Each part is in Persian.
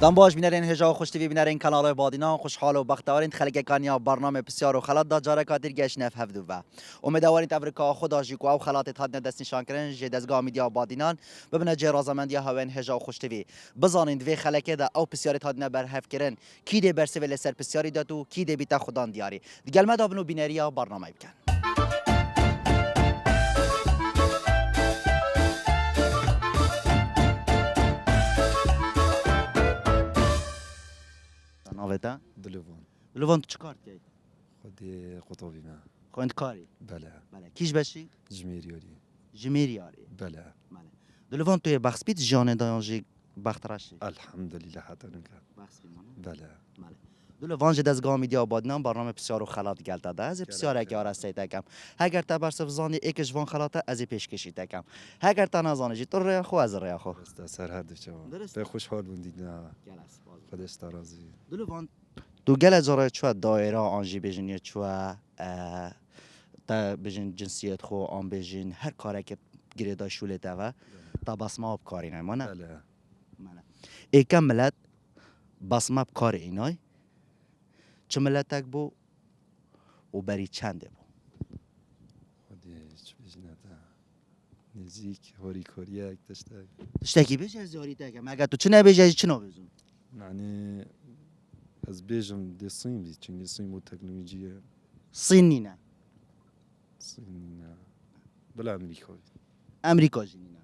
دام باش بینرین هجا و خوش تیوی بینرین کانال بادینا خوشحال و بختیارین خلق کانیا برنامه بسیار و خلات دا جاره کاتیر گش نف هفدو و امیدوارین افریقا خدا جیکو او خلات تاد دست نشان کردن ج دزگاه میدیا بادینان ببینه جه رازمندی هاون هجا و خوش تیوی بزانین دوی خلقه دا او بسیاری تاد بر هف کردن کی ده برسه ول سر بسیاری داتو کی ده بیتا خدان دیاری دیگه مدا بنو بینریا برنامه بکن ناوتا دلوان لوان تو چیکار کردی خودی قطبی ما خوند کاری بله بله کیش بشی جمیریاری جمیریاری بله بله دلوان توی بخش بیت جان دانجی بخت راشی الحمدلله حتی نکرد بخش بیمانه بله بله دلوان جد از گامی دیا بادنام برنامه بسیار و خلات گلتا ده از بسیار اگه آرسته تکم اگر تا برسف زانی ایکش وان خلاته از پیش کشی تکم اگر تا نزانی جی تو ریا خو از ریا خو درسته سر هر دو جوان درست. به خوشحال بودید نه جلس باز خودش ترازی دلوان دو گل جاره چوا دایره آنجی بجنی چوا تا بجن جنسیت خو آن بجن هر کاری که گیره داشوله تا تا بسمه آب کاری نمانه بله منه ایکم ملت بسمه آب کار اینای چه ملتک بو و بری چنده بو خودش بجنه تا نزیک هوری کوریا یک داشته تشتکی بیش از یاری تکم اگر تو چه نبیجی چه نبیزم یعنی از بیجم دستیم دید چون دستیم بود تکنولوژیه صینی نه صین نه بله امریکایی امریکا جینی نه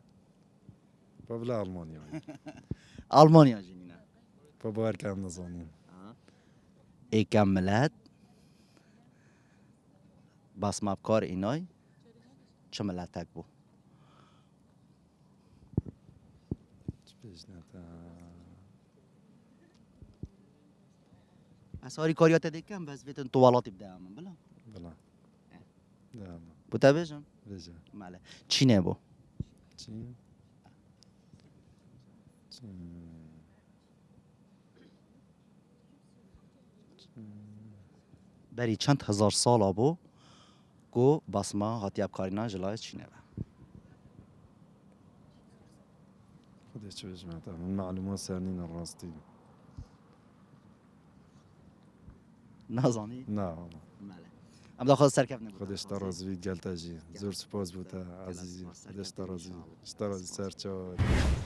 بله آلمانیایی آلمانیا جینی نه بابا هر کم نزانیم ایکم ملت بسمه آب کار اینای چه ملتک بو بجنه تا اساری کاریات دیکم بس بیتن طوالاتی بدهم بله بله نه بو تا بیجم بجه ماله چینه بو چین چین بری چند هزار سال بو گو بسمه هاتی آب کارینا جلای چینه با خودش بجمع تا من معلومات سرنین الراستين نازانی نه والله ماله ام داخل سرکف نبود خودش ترازی بید گلتا جی زور سپاس بوده عزیزی خودش ترازی سرچار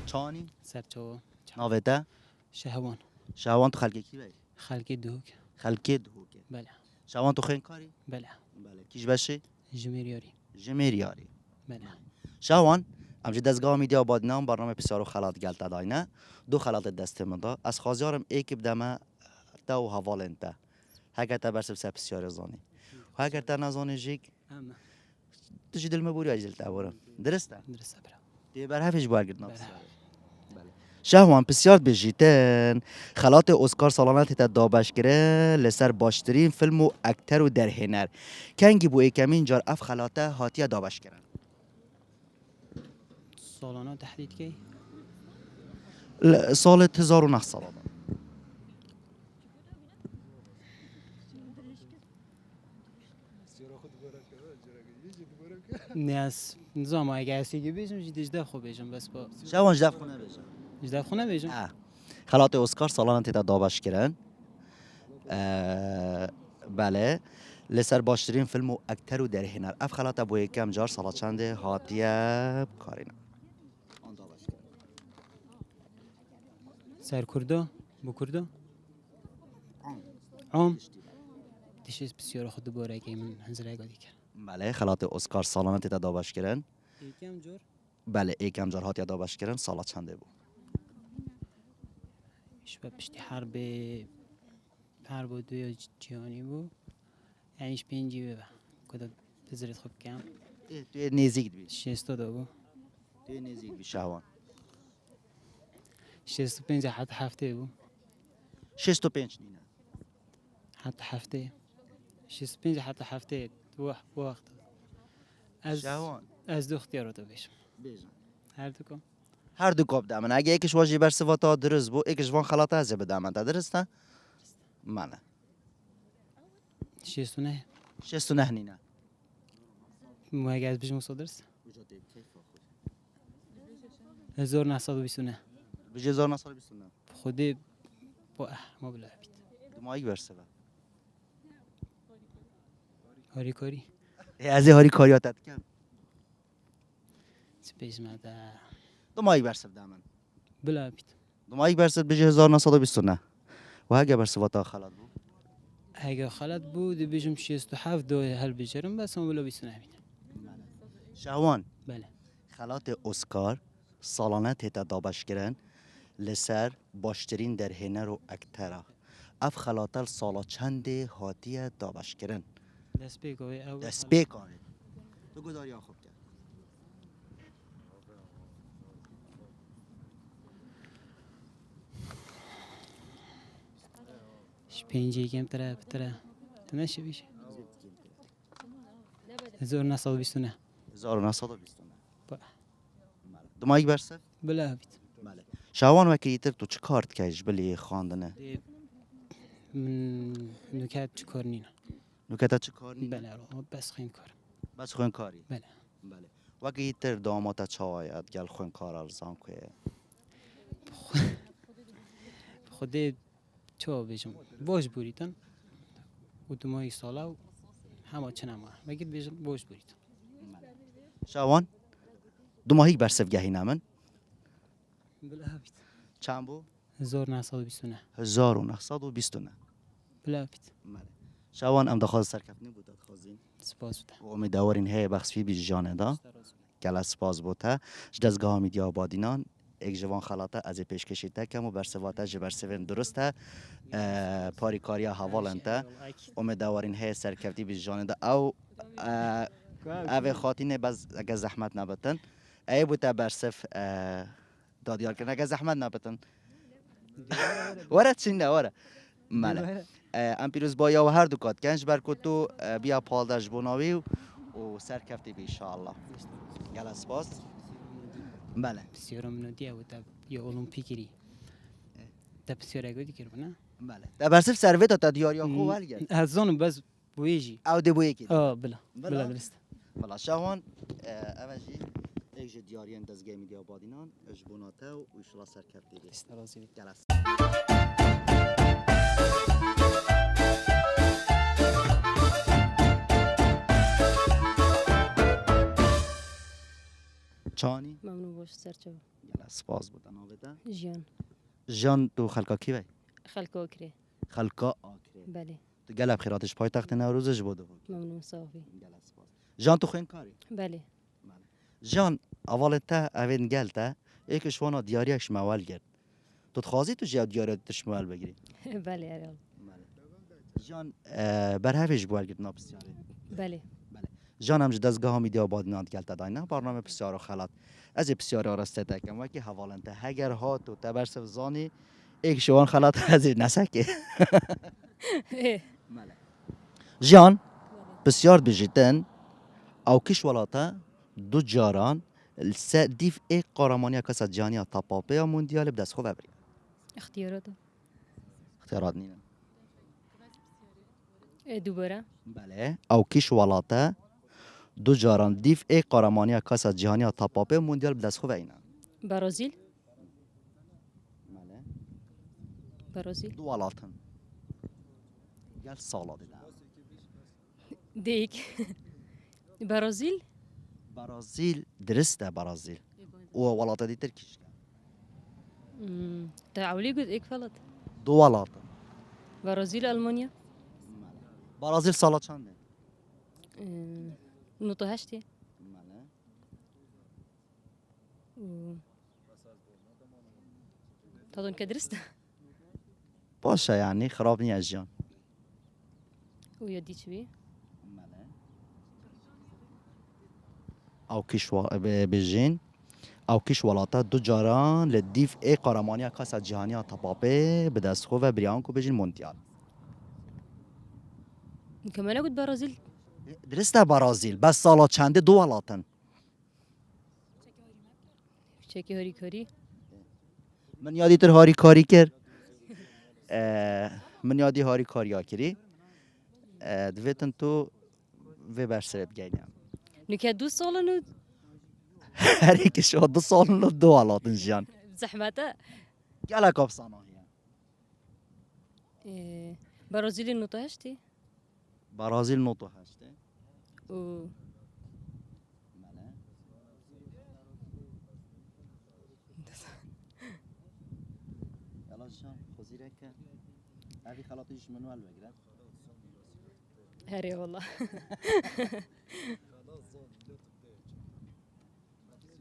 چانی سرچو ناوته شهوان شوان تو خلکی کی بی خلقی دوک خلکی دهوکه بله شوان تو خین کاری بله بله کیش بشی جمیریاری جمیریاری بله شوان امجد دزگاه میدیا بادنام برنامه بسیار و خلات گلتا داینه دو خلات دست من دا از خازیارم ایک بدمه تا و حوالن تا هکر تا برسب سه بسیار زانی و هکر تا نزانی جیک اما تو جی دل مبوری اجل تا برم درسته درسته برا دی بر هفش بارگرد نفس بله. شهوان بسیار بجیتن خلات اسکار سالانه تا دابش گره لسر باشترین فیلم و اکتر و در هنر کنگی بو ایکمین جار اف خلاته هاتیه دابش کرن سالانه تحدید کی سال 1900 نیاز نظام اگه هستی که بیشم جدیده خوب بیشم بس با شهوان جدف خونه بجن جدید خونه بیشم خلات اسکار سالانه تا دابش کرن بله لسر باشترین فیلم و اکتر و در هنر اف خلات بو ایکم جار سالا چنده هاتیه کارینا سر کرده بو کرده عام دیشیز بسیار خود باره که من هنزله گادی کرد بله خلات اسکار سالانه تا دابش کرن یکم جور بله ایکم جار هاتیه دابش کرن سالا چنده بو شبه پشتی حرب دوی جهانی بو یعنیش پنجی ببه کدا تزرید خوب کم توی نزیک بی شیستا دا بو توی نزیک بی شهوان شیستا پنجی حتی هفته بو 65 نینه حتی هفته شیست پنج حتی هفته وقت شهوان از دو اختیارات بیشم بیجن هر دو کم هر دو کاب دامن اگه یکیش واجی بر سواتا درست بو یکیش وان خلاطه از بدامن تا درسته منه شیست و نه 69 نینه مو اگه از بیشم صدرست 1929 بجه 1929 خودی با ما بلا بید دمایی برسه با هاری کاری از هاری کاریاتت کم سپیس مده دمایی برسه دامن بلا بید دمایی برسه بجه 1929 و اگه برسه وقتا خلات بود اگه خالد بود بیشم 67 دو هل بجرم بس ما بلا بیستون همین شهوان بله خلات اسکار سالانه تیتا دابش کرن لسر باشترین در هنر و اکترا اف خلاتل سالا چند هاتیه دابش کرن دست بگوی او دست بیکاره تو گداری ها خوب کرد پنجی کم تره تمشي بیشه 1929 1929 با دمایی برسه بلا بید بله شهوان وکیتر تو چه کارت کش بلی خواندنه من نکات چه کار نینا نکته چه کار نی بله رو بس خین کار بس خون کاری بله بله وکیتر دامات چاوایت گل خون کار ارزان که خود چه بیشم باش بوریتن و دمای ساله و همه چه نما مگه بیشم باش بوریتن شهوان دمایی برسه گهی نمن بلا بید چند بو 1929 1929 بلا بید بله شهوان ام دخواست سرکفنی بود خازین سپاس بوده و امیدوارین هی بخشی بی جانه دا گل سپاس بوده جدزگاه میدیا آبادینان یک جوان خلاطه از پیش کشیده کم و برسواته جبرسوین درسته پاری کاریا حوالنته امیدوارین هی سرکفتی بی جانه دا او اوه خاطینه باز اگه زحمت نبتن ای بوده برسف دادیار کنه اگه زحمت نبتن وره چینده وره ماله ام پیروز با یا و هر دو کات گنج برکو تو بیا پالدش بناوی و سرکفتی بی انشاءالله گل سپاس بله بسیار منو دیا و تا یا المپیکی تا بسیار اگه دیگر بنا بله در برسف سرویت تا دیاری خو ولگرد از زن بس بویجی او دی بوی کی بلا بلا. درست بلا شهوان اوجی ایج دیاری اندازگاه میدیا بادینان اجبوناته و ایشالا سرکفتی بی استرازی بید گل چانی ممنون باش سرچو گل سپاس بودن آبده جیان جان تو خلقا کی وی خلق آکره خلقا آکره بله تو گل بخیراتش پای تخت نوروزش بوده بود ممنون صافی گل سپاس جان تو خین کاری بله جان اول تا اوین گل تا یکش وانا دیاریش موال گرد تو تخوازی تو جیاد دیاری تشمال بگیری بله ارال جان بر هفش بوال گرد نابسیاره بله جان هم دستگاه میدی آباد ناد گل تا داینا برنامه بسیار خلات از بسیار آراسته تکم وکی حوالنته هگر ها تو تبرس زانی یک شوان خلات از نسکه جان بسیار بجیتن او کش ولاتا دو جاران دیف ایک قارمانی کسا جانی تاپاپه یا موندیال بدست خوب ببری اختیارات اختیارات نینن دوباره بله او کش ولاتا دو جاران دیف ایک قارمانی کسا جانی تاپاپه موندیال بدست خوب اینا برازیل بله برازیل دو ولاتن گل سالا دیدم دیک برازیل برازیل درسته برازیل و ولاتا دیتر کش تعاولي قد إيك فلت دو ولاتا برازيل ألمانيا برازیل سالا چنده نقطة هشتي بله تظن كدرست باشه یعنی خراب نی از جان ويدي شوي او کش بجین او کش ولاتا دو جاران لدیف ای قارمانی کاس جهانی تبابه به دست خو و بریان کو بجین موندیال كمان قلت برازيل درسته برازیل بس سالا چنده دو ولاتن شكي هوري كوري من یادی تر هاری کاری کرد من یادی هاری کاری کری دویتن تو و برسرت گینیم نكاد دو صالة هر یک شو دو سال دو ولاتن جان زحمته گله کابسانا برازیل نوتا هشتی برازیل نوتو هشته و بله یلا جان خزیره که هذه خلاطيش منوال بقرا هري والله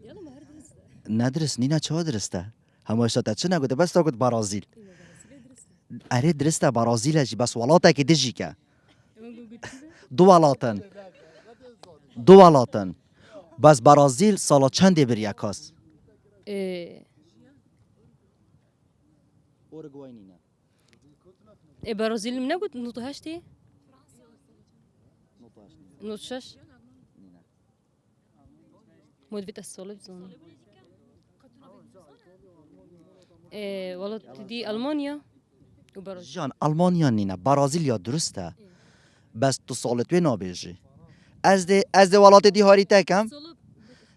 يلا ما هردس ندرس نینا چه درسته همایش تا چه نگوده بس تا گفت برازیل اره درسته برازیل هجی بس ولاته که دجی که دو ولاتن بس برازیل سالا چنده بر یکاس اورگوای نینا برازيل من قلت نوتو هشتي نوت شش مود فيت الصلب زون والله دي ألمانيا وبرازيل جان آلمانیا نینا برازیل یا درسته بس تو سالت وی نابیجی از ده ولات دی هاری تکم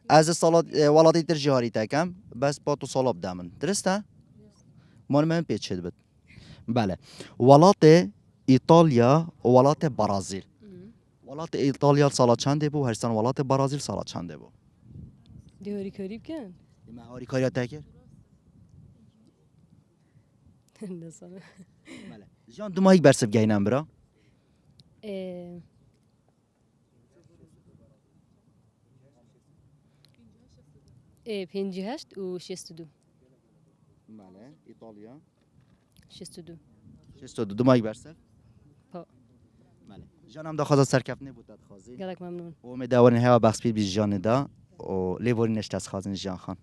از سالات ولات ترجی هاری تکم بس با تو سالاب دامن درسته من پیچید بود بله ولات ایتالیا و ولات برازیل ولات ایتالیا سالا چنده بو هرستان ولات برازیل سالا چنده بو دي هوري كريب كان ما هاری کاریا تکر بله جان دو ماهی برسب گینم برا بينجي هشت وشيستو بله ایتالیا شيستو شستو دو ماهی برسب ها. بله جانم دا خواست سرکف نبودد خازی قالك ممنون و مدورین هوا بخش بی جان دا و لیوری نشت از خازن جان خان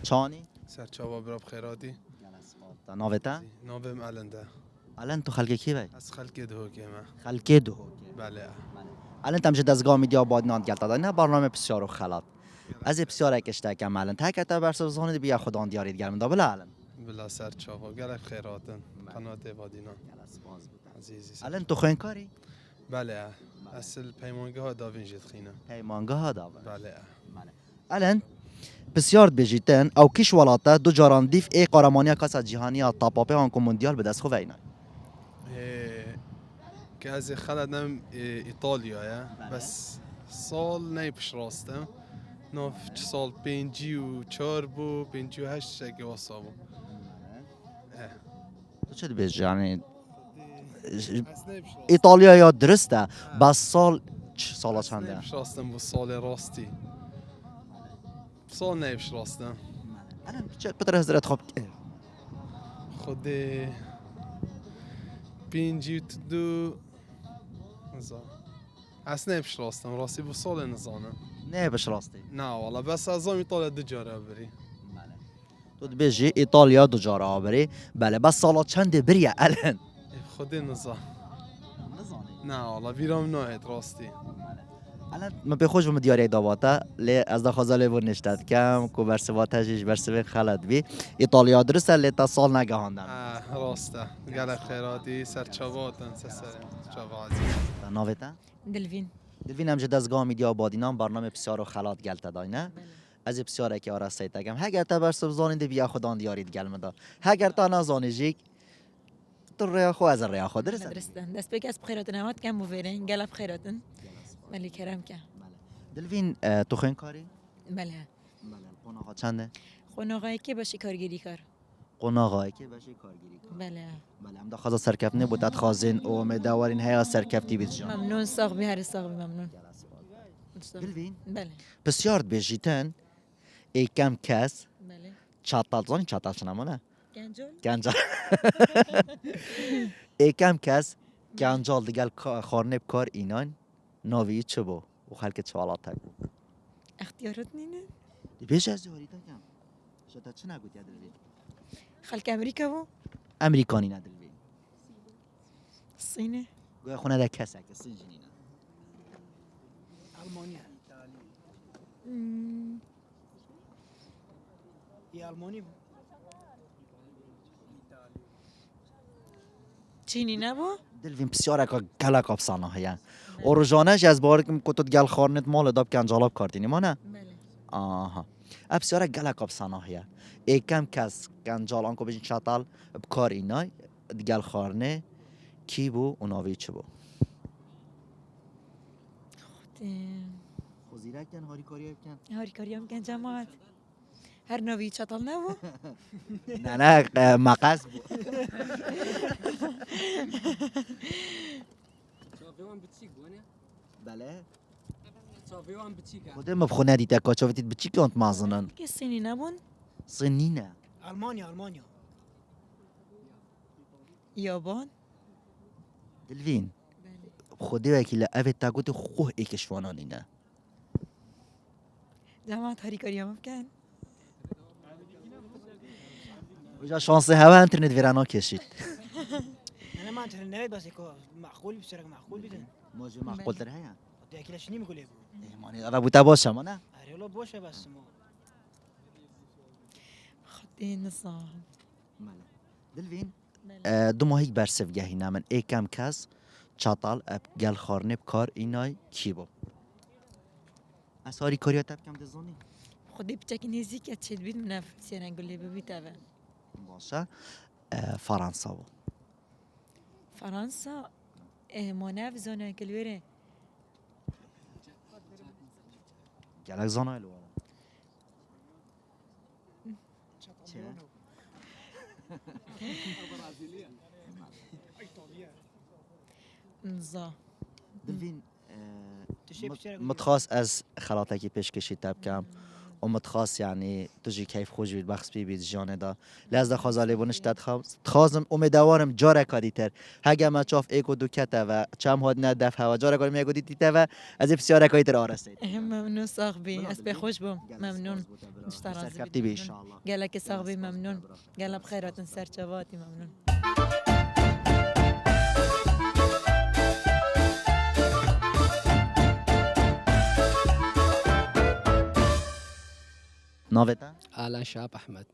چانی سرچاوا براب خیراتی ناوتا نوم الانده الان تو خلق کی بای از خلق دو که ما خلق دو بله الان تمشه دزگاه میدیا باد نان گلت داد نه برنامه بسیار و خلات از بسیار اکشته کم الان تا کتا برس زونه بیا خدا دیارید گرم دا بلا الان بلا سرچاوا گلک خیراتن قنات وادینا عزیزی الان تو خون کاری بله اصل پیمانگاه داوینجت خینه پیمانگاه ها دا بله الان بسیار بجیتن او کش ولاته دو جاران دیف ای قهرمانی کاس جهانی تاپاپه هانکو موندیال به دست خو وینا که از خلدم ایتالیا یا بس سال نیپش راستم نف سال 54 بو 58 شکی واسا بو تو چه بیج یعنی از نیپش راستم ایتالیا یا درسته بس سال سالا چنده نیپش راستم بو سال راستی سال نیپش راستم الان چه پتر حضرت خوب خود 52 نزا از نیپش راستم راستی بو سال نزانم نه بش راستی نه والله بس از ایتالیا دو جاره بری تو بیجی ایتالیا دو جاره آبری بله بس سالا چنده بریه الان خود نزا نه والله بیرام نهید راستی الان من به خوش بم دیاری داواتا لی از دخوازه لیور نشتد کم کو برسوا تجیش برسوا خلد بی ایتالیا درسته لی تا سال نگهاندن راسته گلک خیراتی سرچاواتن چاوا عزیز ناویتا دلوین دلوین همجه دزگاه میدیا بادینام برنامه بسیار و خلات گلت داینه از بسیار که آرسته تگم هگر تا برسو زانید بیا خدان دیارید گلم دا هگر تا نزانیجیک تو ریا خو از ریا خو درسته درستن دست بک از بخیراتن همات کم بویرین گلب خیراتن ملی کرم که دلوین تو خین کاری بله قناقا چنده خوناقایی که باشی کارگیری کار قناقایی که بشه کارگیری کن بله بله هم دخوازه سرکف نبودد خازن و امیدوارین هیا سرکفتی بیت جان ممنون ساق بی هر ساق بی ممنون دلوین بله بسیار بیجیتن ای کم کس بله چاتال زانی چاتال شنمونه گنجول گنجال ای کم کس گنجال دیگل خارنب کار اینان ناوی چه بو و خلک چوالات تگو اختیارات نینه دی بیش از هاری تگم شتا چه نگوتی دلوین خلک امریکا بو امریکانی ندلوین صینه گویا خونه ده کسه که سنجینی نه آلمانیا مم، ای آلمانی چینی نبو دلوین بسیار اکا گلک افسانه هیا و روزانهش از بارکم کتت گل خارنت مال داب کنجالاب کارتینی ما نه بله آها اب بسیاره گلک اب صناحیه ایکم کس گنجال آنکو بجین چطال بکار اینای گل خارنه کی بو اوناوی چه بو خوزیرک کن هاری کاری کن هاری کاریم کن جماعت هر نوی چطال نبو نه نه مقص بو بله خودم بخونه دیده کاچاوتید بچی که انت مازنن که سینی نبون سنینه ألمانيا یابان دلوین خودی وکیل اوه تا گوت خوه ایکشوانانی نه جماعت هاری کاریم کن وجا شانسه هوا انترنت ویرانا کشید أنا ما أنت النهاية بس يكون معقول بسرعة معقول بدن موجه معقول تر هیا بدي أكل شنو يقول يبو مانی اوه بوتا باشه ما نه أريولا بوشة بس مو خدي نصاح دلوین دو ماهی برسف گهی نامن ایکم کس چطال اب گل خارنه بکار اینای کی بو از هاری کاریات اب کم دزانی خدي بتاكي نزيك تشد بيت من سيران نقول لي ببي تابع باشه فرانسا بو فرنسا مناف زونا كلويرة گلک زانای لو نزا دلوین تشي بسرعة متخاص از خلاطکی پیش کشید تب کم و متخاص یعنی تجی کیف خوش بید بخص بی بید جانه دا لازم خازالی بونش تخازم امیدوارم جاره کاری تر هگه ما چاف ایکو دو کته و چم هاد نه دفعه و جاره کاری میگو دیده و از بسیار کاری تر آرسید ممنون صاحبي أسبي خوش بهم ممنون نشتغل سرکبتی به انشالله قال لك صاحبي ممنون قال بخيرات نسر شباتي ممنون ناوتا آلان شاب احمد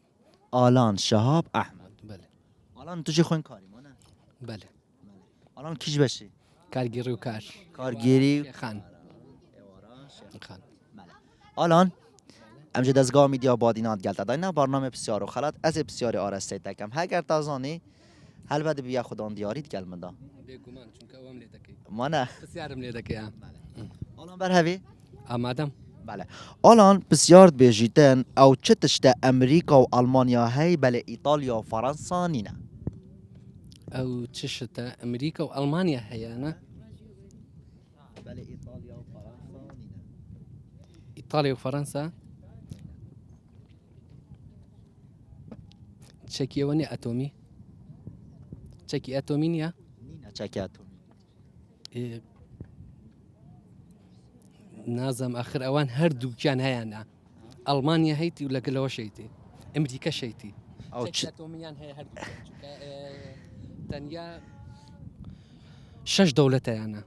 آلان شهاب احمد بله آلان تو چی خوین کاری ما نه بله آلان کیش بشی کارگیری و کار کارگیری خان خان آلان امجد از گاه میدیا بادینات گلت دای برنامه بسیار و خلط از بسیار آرسته تکم هگر تازانی هل بده بیا خودان دیارید گل مدا بگومان چون که اوام لیدکی ما نه بسیارم لیدکی آلان بر هوی آمادم بله آلان بسیار بیجیتن او چه تشته امریکا و آلمانیا هی بله ایتالیا و فرانسا نینه او چشتا امریکا و المانیا هیانا بله ایتالیا و فرانسا نینه ايطاليا وفرنسا تشيكيا وني اتومي تشيكي اتومينيا نینه چکتون إيه نازم اخر اوان هردو كان هيانا المانيا هيتي ولا كل شيتي امريكا شيتي او تشيكي چ اتوميان هي هردو تانيا شش دولة انا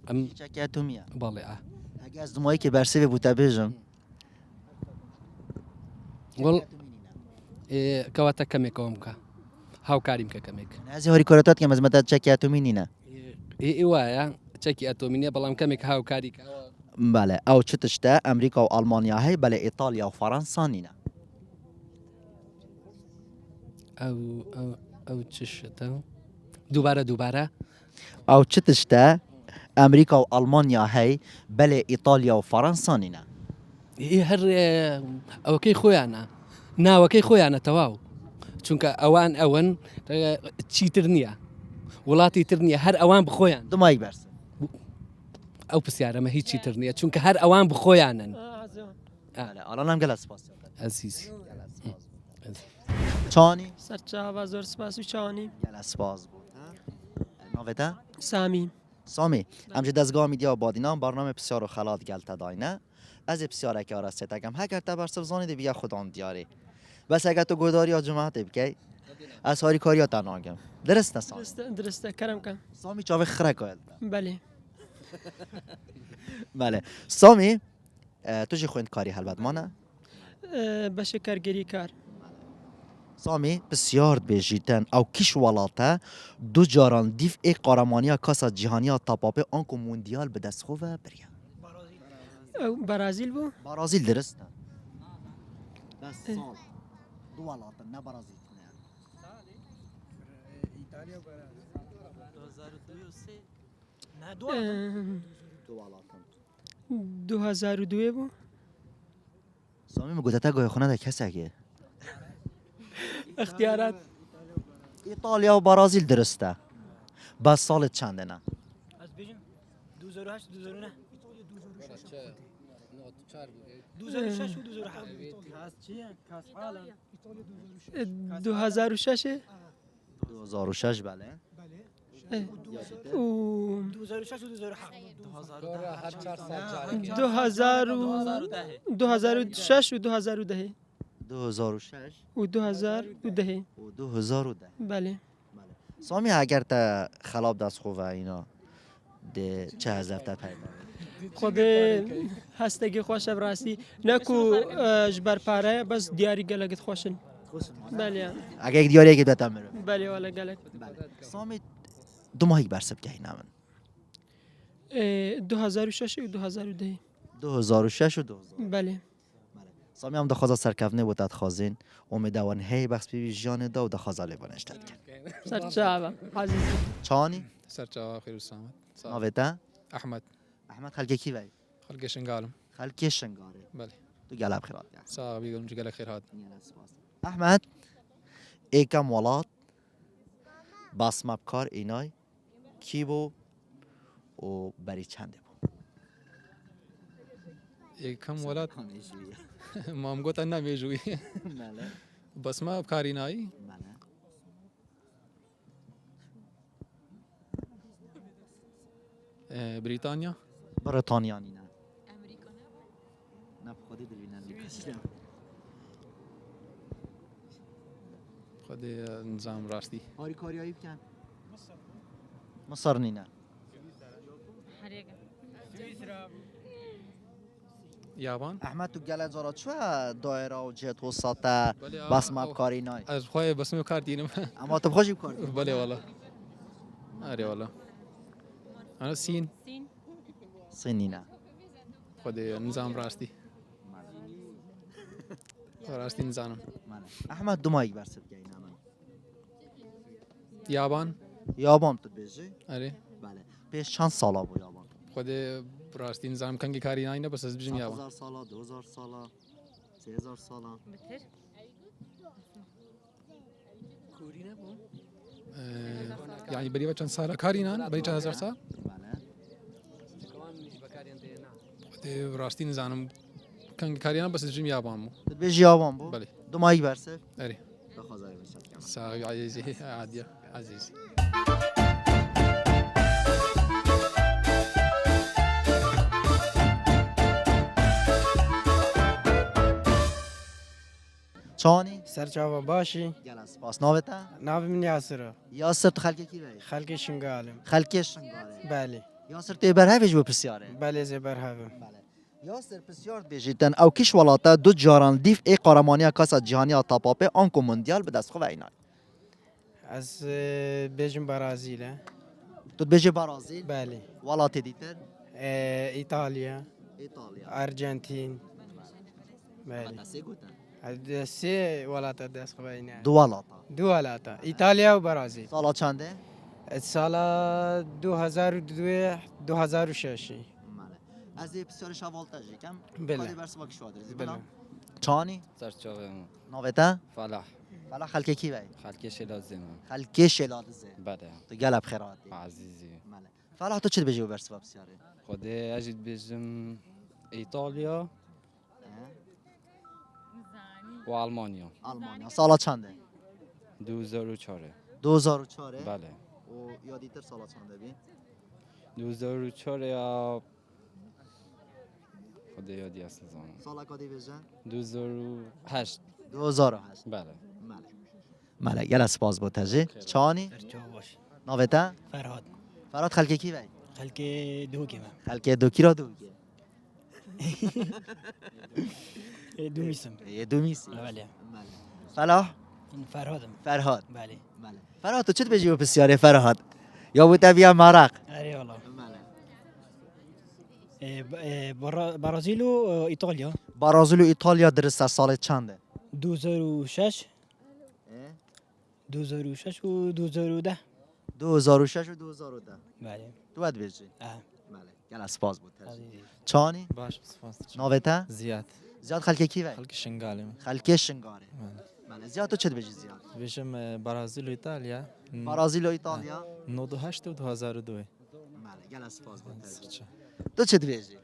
ام چکتومیه بالي اگه از دمایی که برسه بوده بیجم وال كواتا كميك اومكا هاو كاريمكا كميك نازی هاری کاراتات که مزمت چکتومی نینه ايوايا تشيكي اتومينيا بلام كميك هاو كاريكا بله او چه تشته امریکا و آلمانیا هی بله ایتالیا و فرانسا نینه او تشتا دوباره او چه تشته امریکا و آلمانیا هی بله ایتالیا و فرانسا نینه اي هر او كي خويا انا ناوا كي خويا انا تواو چونك اوان تشي ترنيا ولاتي ترنيا هر اوان بخويا دمایی برسه او بسياره ما هي تشي ترنيا چونك هر اوان بخويا انا بله الان هم گل سپاس عزيزي چانی سرچه و زور سپاس و چانی گل سپاس بود ناوته سامی سامی امجد دستگاه میدیا بادینام برنامه بسیار و خلات گلت داینه از بسیار که آرسته تکم هگر تبرسف زانید بیا خودان دیاری بس اگر تو گوداری یا جماعت بکی از هاری کاریا تناگم درست نه سامی درسته کرم کن سامی چاوه خره کهل بله بله سامی تو چی خویند کاری هلبت مانه بشه کارگیری کار سامی بسیار بیجیتن او کش ولاته دو جاران دیف ای قارمانیا کاسا جهانیا تاپاپه آنکو موندیال به دست خوبه بریا او برازیل بو برازیل درسته بس سال دو ولات نه برازیل نه دو اه، دو ولات 2002 بو سامی میگه تا گوی خونه ده کسی که اختیارات ایتالیا و برازیل درسته بس سال چنده نه از بیجن 2008 2009 2006 و 2007 2006 2006 بله و 2006 و 2007 2006 و 2010 2006 و 2010 و 2010 بله سامی اگر تا خلاب دست خوب اینا ده چه هزار تا پیدا خود هستگی خوش براستی نکو جبر پاره بس دیاری گلگت خوشن بله اگه یک دیاری که بهتر میره بله والا گلگ سامی دو ماهی برسب که اینا من 2006 و 2010 2006 و 2000 بله سامی هم دخوازا سرکفنه بود خازین امیدوان هی بخش بی جان دا و دخوازا لیبانشتد کرد سرچابا عزیزی چانی سرچاوا خير وسامت ناویتا احمد احمد خلقه کی وی خلق شنقالم خلقه شنگاره بله تو گلاب خیرات کرد صاحب يقول جقالك خير هاد احمد ایکم ولات باسماب کار اینای کی بو و بری چنده بو كم ولد ما مقوت انا بيجوي بس ما بكاري ناي بريطانيا بریتانیانی نه نه خودی دلوینن خد نظام راستي هاری کاریایی بکن مصر نینه يابان احمد تو گله زارا چو دایره و جهت و ساته بله، باسماب کاری نای از خواه بس مو كار دينم اما تو خوشی کار بله والله اري والله انا سين سینی نه خد نظام راستي راستي نظام احمد دو ماهی برسد که اینا من يابان یابان تو بیجی اري بله پیش چند سالا بو یابان خد راستي نظام كان كاري ناي بس از بجم يابان 1000 سالا 2000 سالا 3000 سالا بتر يعني بري بچن سالا كاري نان بري 1000 سال بله خد راستي نظام كان كاري نان بس از بجم يابان مو تو بیجی یابان بو بله دو ماهی برسد اري بخوازاری بشد کنم صاحب عزيزي عادية عزيزي چانی سرچاوا باشی گله سپاس ناویتا ناو من یاسر یاسر تو خلقه کی وی خلق شنگالم خلقه شنگاره بله یاسر تو بر هفش بو پسیاره بله زبر هاوم یاسر پسیار بیجیتن او کش ولاتا دو جاران دیف ای قهرمانی کاسا جهانی تاپاپه آنکو موندیال به دست خو اینا از بیجم برازیل تو بیجی برازیل بله ولات دیتر ایتالیا ایتالیا ارژانتین بله سه گوتن از سه ولات دست خواه دو ولاتا دو ولاتا ایتالیا و برازیل سالا چنده سال 2002 2006 از پسیار شوالتاجی کم بله. کاری برس با کشوادر بله چانی سرچاوه ناویتا فلاح فلا خلقه کی وی خلکش لازمه خلقه شلالزه بله تو گل بخیراتی عزیزی فلا تو چه بیجی برس با پسیاره خود اجید بجم ایتالیا و آلمانیا آلمانیا سالا چنده 2004 2004 بله و یا دیتر سالا چنده بی 2004 یا خود یادی است نزانم سالا کدی بیجن 2008 2008 بله مالا گل سپاس با تجی چانی سرچاوا باشی ناویتا فرهاد فراد خلقه کی وی خلق دو که من خلقه دو کی را دو دو میسم یه دو میسی بله فلاح فرهادم فرهاد بله فرهاد تو چه بیجی با پسیاره فرهاد یا بوده بیا مرق اری والله برازیل و ایتالیا برازیل و ایتالیا درست سال چنده 2006 2006 و 2010 2006 و 2010 بله تو باید بیجی اه. بله گل سپاس بود چانی باش سپاس ناوته زیاد زیاد خلک کی وای خلق شنگالم خلک شنگاره بله زیاد تو چه بیجی زیاد بشم برازیل و ایتالیا برازیل و ایتالیا 98 و 2002 بله گل سپاس بود تو چه بیجی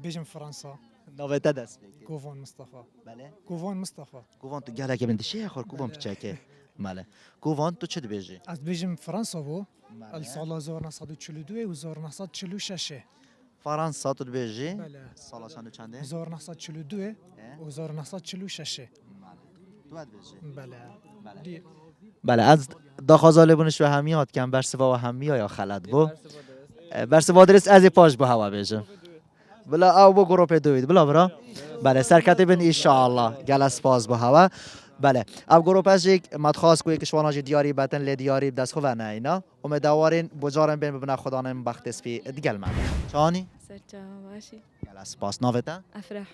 بيجم فرنسا ناوته دست بگیر كوفون مصطفى بله كوفون مصطفى کووان تو گله که بنده چه خور کووان بچکه بله کووان تو چه بیجی از بيجم فرنسا بو السال 1942 و 1946 فرانسه تو بیجی بله سالشان چنده 1942 و 1946 تو باید بیجی بله بله بله از داخازا لبونش و همیات کم برسوا و همیا یا خلط بو برسوا درست از پاش بو هوا بیجم بلا او بو گروپ دوید بلا برا بله سرکتی بن انشاءالله گلس پاس بو هوا بله اب گروپش یک متخواست کوی کشواناج دیاری بتن لی دیاری دست خو و نه اینا امیدوارین بجارن بین ببنا خدانم بخت اسپی دیگل من چانی سرچا باشی گلس پاس ناوتا افرح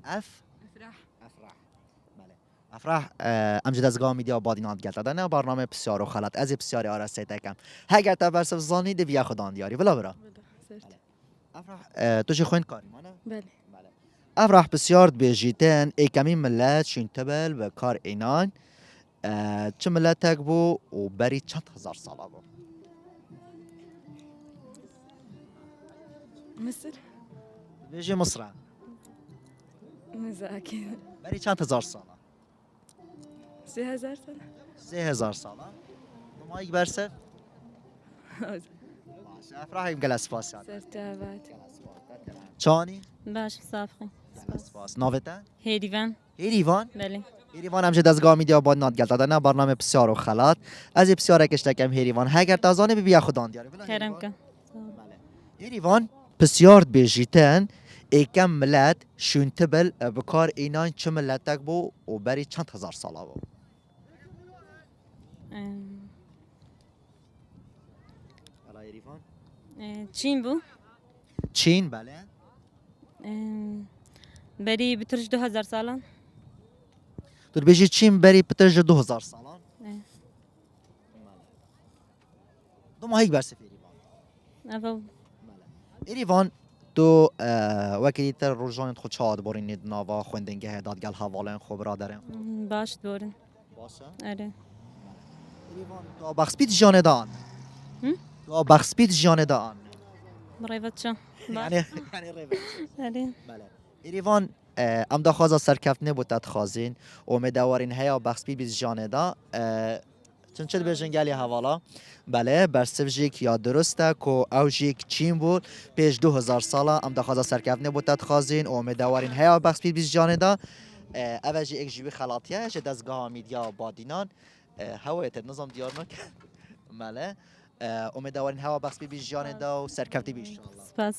افرح بله افرح امجد از گام میدیا بادینات گلتا دنه برنامه بسیار و خلط از بسیاری آرسته تکم هگر تا برسف زانی دی بیا خدان دیاری بلا برا افرح تو چه خوین کاری مانه بله افرح بسیار بیجیتن ای کمی ملت شین تبل و کار اینان چه ملت تک بو و بری چند هزار ساله بو مصر بیجی مصر مزاكي بری چند هزار ساله 3000 سنة 3000 ساله ما یک برسه افرح ایم گلس پاس سرچا بات چانی باش صافي سپاس ناوته هيديفان ایریوان بله هیریوان همشه دستگاه میدیا با ناد گلتا دادن برنامه بسیار و خلات از بسیار کشتکم هیریوان هگر تازانه بیا خدان دیاره كرم كان هیریوان بسیار بیجیتن ایکم ملت شونتبل بکار اینان چه ملتک بو و بری چند هزار ساله بو چین بو چین بله بری بترش 2000 سالان تو بیجی چین بری پترج 2000 سالان دو ماهی برسه هیریوان افو ایریوان تو وکیلی تر روزان خود چاد بورین ناوا خوندنگه دادگل حوالن خو برادرن باش دورن باشه آره ایریوان تو بخسپیت جان دان تو بخسپیت جان دان بريفت شو یعنی ریوه آره بله ایریوان ام دا خوازا سرکفتنه بودت خوازین و مدوارین هیا بخسپی بیز جانه دا چون چه بیشن گلی حوالا بله برسف جیک یا درسته که او جیک چین بود پیش 2000 ساله ام دا خوازا سرکفتنه بودت خوازین و مدوارین هیا بخسپی بیز جانه دا او جی ایک جیوی خلاطیه جه دزگاه میدیا بادینان هوایت نظام دیار نکن بله امیدوارین هوا بخسپی بیز جانه دا و سرکفتی بیش سپاس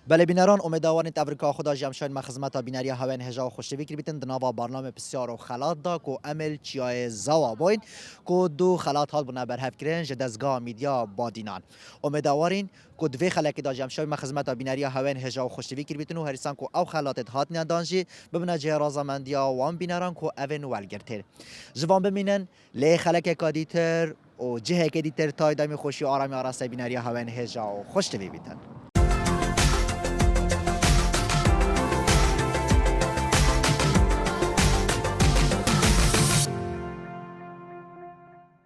بله بینران امیدواریم تبریکا خدا جمشاین ما خدمت بینری هاون هجا و خوشی بکری بیتن دنوا برنامه بسیار و خلات دا کو عمل چیای زوا باین کو دو خلات حال بنا بر هفکرین جدزگاه میدیا بادینان امیدواریم کو دوی خلک دا جمشاین ما خدمت بینری هاون هجا و خوشی بکری بیتن و هریسان کو او خلات هات ندانجی ببنا جه رازمندیا وان بینران کو اون ولگرتر جوان ببینن لی خلک کادیتر و جه کدیتر تای دمی خوشی آرامی آراسته بینری هاون هجا و خوش بیتن